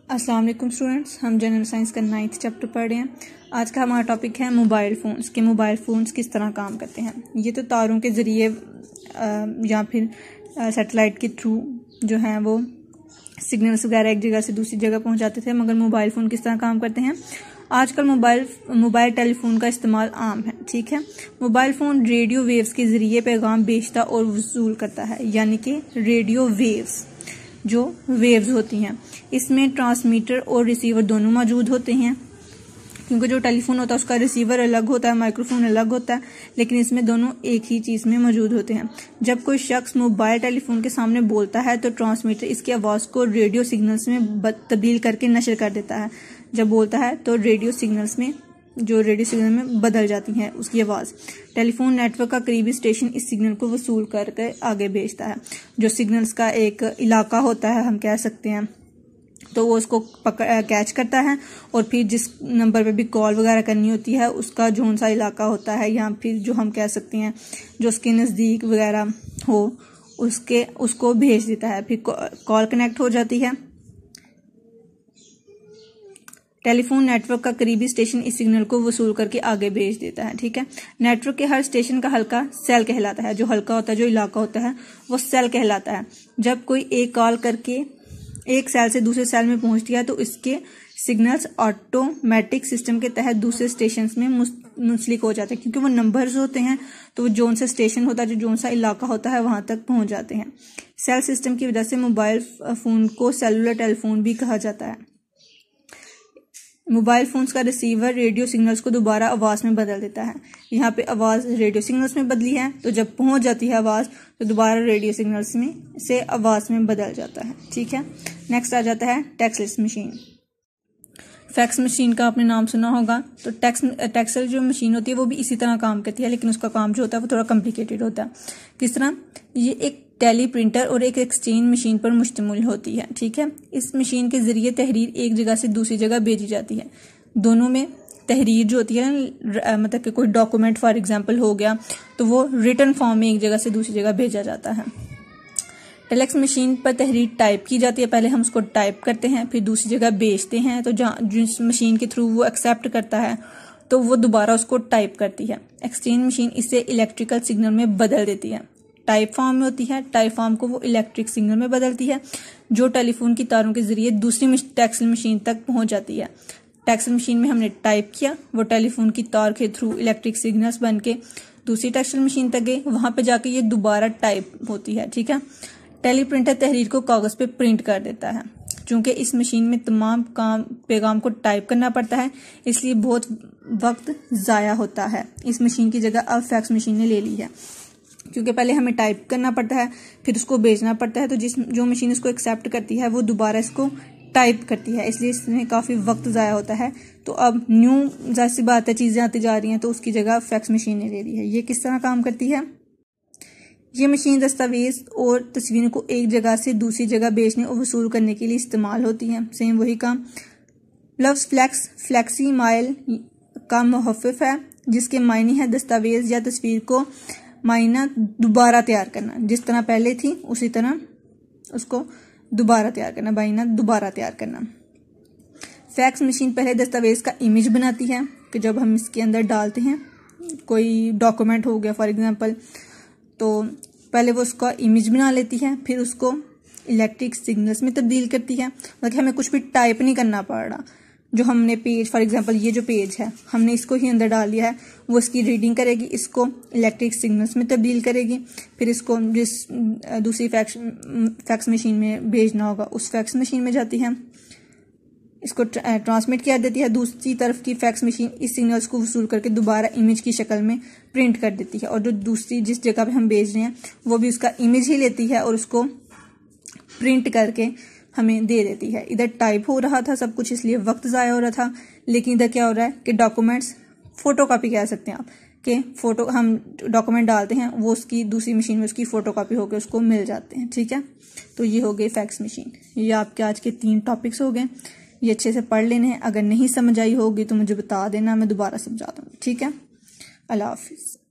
अस्सलाम वालेकुम स्टूडेंट्स, हम जनरल साइंस का 9th चैप्टर पढ़ रहे हैं। आज का हमारा टॉपिक है मोबाइल फ़ोन्स के मोबाइल फ़ोन्स किस तरह काम करते हैं। ये तो तारों के ज़रिए या फिर सैटेलाइट के थ्रू जो है वो सिग्नल्स वगैरह एक जगह से दूसरी जगह पहुंचाते थे, मगर मोबाइल फ़ोन किस तरह काम करते हैं। आजकल मोबाइल टेलीफोन का इस्तेमाल आम है। ठीक है, मोबाइल फ़ोन रेडियो वेव्स के ज़रिए पैगाम भेजता और वसूल करता है, यानी कि रेडियो वेव्स जो वेव्स होती हैं, इसमें ट्रांसमीटर और रिसीवर दोनों मौजूद होते हैं। क्योंकि जो टेलीफोन होता है उसका रिसीवर अलग होता है, माइक्रोफोन अलग होता है, लेकिन इसमें दोनों एक ही चीज़ में मौजूद होते हैं। जब कोई शख्स मोबाइल टेलीफोन के सामने बोलता है तो ट्रांसमीटर इसकी आवाज़ को रेडियो सिग्नल्स में तब्दील करके नशर कर देता है। जब बोलता है तो रेडियो सिग्नल में बदल जाती है उसकी आवाज़। टेलीफोन नेटवर्क का करीबी स्टेशन इस सिग्नल को वसूल करके आगे भेजता है। जो सिग्नल्स का एक इलाका होता है, हम कह सकते हैं, तो वो उसको कैच करता है और फिर जिस नंबर पे भी कॉल वगैरह करनी होती है उसका जोन सा इलाका होता है, या फिर जो हम कह सकते हैं जो उसके नज़दीक वगैरह हो उसको भेज देता है। फिर कॉल कनेक्ट हो जाती है। टेलीफोन नेटवर्क का करीबी स्टेशन इस सिग्नल को वसूल करके आगे भेज देता है। ठीक है, नेटवर्क के हर स्टेशन का हल्का सेल कहलाता है। जो हल्का होता है, जो इलाका होता है, वो सेल कहलाता है। जब कोई एक कॉल करके एक सेल से दूसरे सेल में पहुंचती है तो इसके सिग्नल्स ऑटोमेटिक सिस्टम के तहत दूसरे स्टेशन में मुंसलिक हो जाते हैं। क्योंकि वो नंबर्स होते हैं तो वो जोन सा स्टेशन होता है, जो जोन सा इलाका होता है, वहां तक पहुंच जाते हैं। सेल सिस्टम की वजह से मोबाइल फोन को सेलुलर टेलीफोन भी कहा जाता है। मोबाइल फोन्स का रिसीवर रेडियो सिग्नल्स को दोबारा आवाज में बदल देता है। यहाँ पे आवाज रेडियो सिग्नल्स में बदली है, तो जब पहुंच जाती है आवाज तो दोबारा रेडियो सिग्नल्स में से आवाज में बदल जाता है। ठीक है, नेक्स्ट आ जाता है टैक्सलेस मशीन। फैक्स मशीन का आपने नाम सुना होगा। तो टैक्सल जो मशीन होती है वो भी इसी तरह काम करती है, लेकिन उसका काम जो होता है वो थोड़ा कॉम्प्लिकेटेड होता है। किस तरह? ये एक टेली प्रिंटर और एक एक्सचेंज मशीन पर मुश्तमिल होती है। ठीक है, इस मशीन के जरिए तहरीर एक जगह से दूसरी जगह भेजी जाती है। दोनों में तहरीर जो होती है, मतलब कि कोई डॉक्यूमेंट फॉर एग्जांपल हो गया, तो वो रिटन फॉर्म में एक जगह से दूसरी जगह भेजा जाता है। टेलेक्स मशीन पर तहरीर टाइप की जाती है। पहले हम उसको टाइप करते हैं, फिर दूसरी जगह भेजते हैं, तो जिस मशीन के थ्रू वो एक्सेप्ट करता है तो वो दोबारा उसको टाइप करती है। एक्सचेंज मशीन इसे इलेक्ट्रिकल सिग्नल में बदल देती है। टाइप फॉर्म में होती है, टाइप फॉर्म को वो इलेक्ट्रिक सिग्नल में बदलती है, जो टेलीफोन की तारों के जरिए दूसरी टैक्सल मशीन तक पहुंच जाती है। टैक्सल मशीन में हमने टाइप किया, वो टेलीफोन की तार के थ्रू इलेक्ट्रिक सिग्नल्स बन के दूसरी टैक्सल मशीन तक गए, वहां पे जाके ये दोबारा टाइप होती है। ठीक है, टेली प्रिंटर तहरीर को कागज पे प्रिंट कर देता है। चूंकि इस मशीन में तमाम पैगाम को टाइप करना पड़ता है, इसलिए बहुत वक्त जाया होता है। इस मशीन की जगह अब फैक्स मशीन ने ले ली है। क्योंकि पहले हमें टाइप करना पड़ता है, फिर उसको भेजना पड़ता है, तो जो मशीन इसको एक्सेप्ट करती है वो दोबारा इसको टाइप करती है, इसलिए इसमें काफ़ी वक्त ज़ाया होता है। तो अब न्यू जाहिर सी बात है चीज़ें आती जा रही हैं, तो उसकी जगह फैक्स मशीन ने ले ली है। ये किस तरह काम करती है? ये मशीन दस्तावेज और तस्वीरों को एक जगह से दूसरी जगह भेजने और वसूल करने के लिए इस्तेमाल होती है। सेम वही काम। लफ्ज़ फ्लैक्सी माइल का मुहफ़्फ़िफ़ है, जिसके मायने है दस्तावेज या तस्वीर को मायना दोबारा तैयार करना। जिस तरह पहले थी उसी तरह उसको दोबारा तैयार करना, मायना दोबारा तैयार करना। फैक्स मशीन पहले दस्तावेज का इमेज बनाती है कि जब हम इसके अंदर डालते हैं, कोई डॉक्यूमेंट हो गया फॉर एग्जांपल, तो पहले वो उसका इमेज बना लेती है, फिर उसको इलेक्ट्रिक सिग्नल्स में तब्दील करती है। मतलब हमें कुछ भी टाइप नहीं करना पड़ रहा। जो हमने पेज फॉर एग्जांपल ये जो पेज है हमने इसको ही अंदर डाल दिया है, वो इसकी रीडिंग करेगी, इसको इलेक्ट्रिक सिग्नल्स में तब्दील करेगी, फिर इसको जिस दूसरी फैक्स मशीन में भेजना होगा उस फैक्स मशीन में जाती है, इसको ट्रांसमिट किया देती है। दूसरी तरफ की फैक्स मशीन इस सिग्नल्स को वसूल करके दोबारा इमेज की शक्ल में प्रिंट कर देती है, और जो दूसरी जिस जगह पे हम भेज रहे हैं वो भी उसका इमेज ही लेती है और उसको प्रिंट करके हमें दे देती है। इधर टाइप हो रहा था सब कुछ, इसलिए वक्त ज़ाया हो रहा था, लेकिन इधर क्या हो रहा है कि डॉक्यूमेंट्स फोटोकॉपी कह सकते हैं आप, कि फोटो हम डॉक्यूमेंट डालते हैं, वो उसकी दूसरी मशीन में उसकी फोटोकॉपी होकर उसको मिल जाते हैं। ठीक है, तो ये हो गई फैक्स मशीन। ये आपके आज के 3 टॉपिक्स हो गए, ये अच्छे से पढ़ लेने हैं। अगर नहीं समझ आई होगी तो मुझे बता देना, मैं दोबारा समझा दूँगी। ठीक है, अल्लाह हाफिज़।